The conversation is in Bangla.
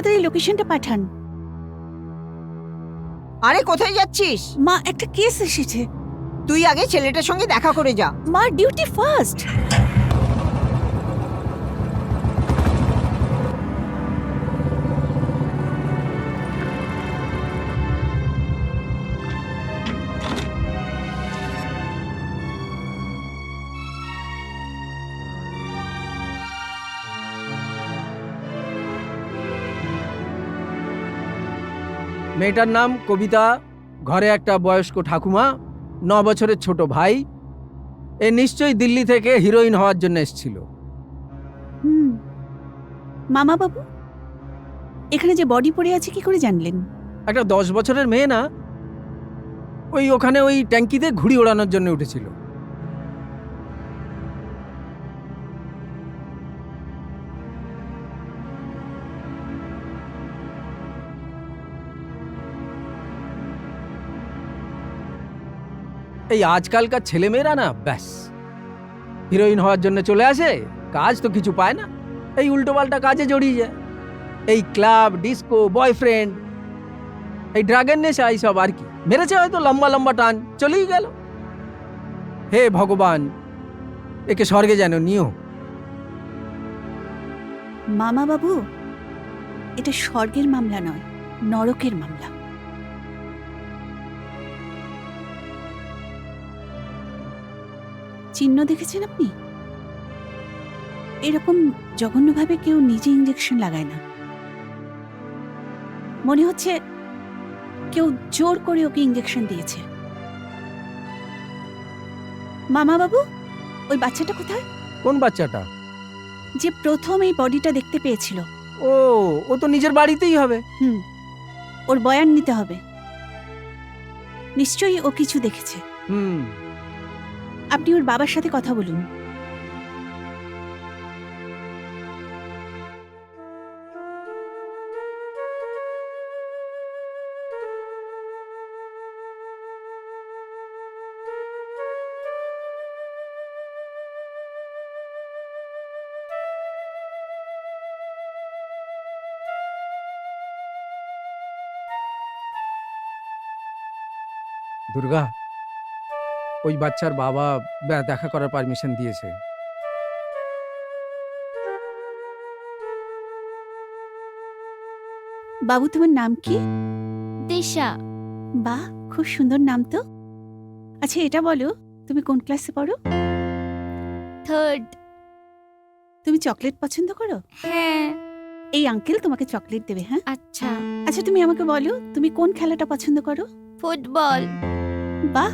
তাড়াতাড়ি লোকেশনটা পাঠান। আরে কোথায় যাচ্ছিস? মা, একটা কেস এসেছে। তুই আগে ছেলেটার সঙ্গে দেখা করে যা। মা, ডিউটি ফার্স্ট। মেয়েটার নাম কবিতা, ঘরে একটা বয়স্ক ঠাকুমা, 9 বছরের ছোট ভাই। এ নিশ্চয়ই দিল্লি থেকে হিরোইন হওয়ার জন্য এসেছিল। মামা বাবু, এখানে যে বডি পড়ে আছে কি করে জানলেন? একটা 10 বছরের মেয়ে না, ওখানে ওই ট্যাঙ্কিতে ঘুড়ি ওড়ানোর জন্য উঠেছিল। এই আজকালকার ছেলেমেয়েরা না, ব্যাস হিরোইন হওয়ার জন্য চলে আসে, কাজ তো কিছু পায় না, এই উল্টোপাল্টা কাজে জড়িয়ে যায়। এই ক্লাব, ডিস্কো, বয়ফ্রেন্ড, এই ড্রাগের নেশা, এইসব আর কি। মেরেছে হয়তো লম্বা লম্বা টান, চলেই গেল। হে ভগবান, একে স্বর্গে যেন নিও। মামা বাবু, এটা স্বর্গের মামলা নয়, নরকের মামলা। চিহ্ন দেখেছেন আপনি? এরকম জঘন্যভাবে কেউ নিজে ইঞ্জেকশন লাগায় না। মনে হচ্ছে কেউ জোর করে ওকে ইঞ্জেকশন দিয়েছে। মামা বাবু, ওই বাচ্চাটা কোথায়? কোন বাচ্চাটা? যে প্রথম এই বডিটা দেখতে পেয়েছিল। ও তো নিজের বাড়িতেই হবে। ওর বয়ান নিতে হবে। নিশ্চয়ই ও কিছু দেখেছে। আপনি ওর বাবার সাথে কথা বলুন। দুর্গা, ওই বাচ্চার বাবা দেখা করার পারমিশন দিয়েছে। বাবু, তোমার নাম কি? দিশা। বাহ, খুব সুন্দর নাম তো। আচ্ছা, এটা বলো, তুমি কোন ক্লাসে পড়ো? 3rd। তুমি চকলেট পছন্দ করো? হ্যাঁ। এই আঙ্কেল তোমাকে চকলেট দেবে। হ্যাঁ, আচ্ছা। আচ্ছা, তুমি আমাকে বলো, তুমি কোন খেলাটা পছন্দ করো? ফুটবল। বাহ,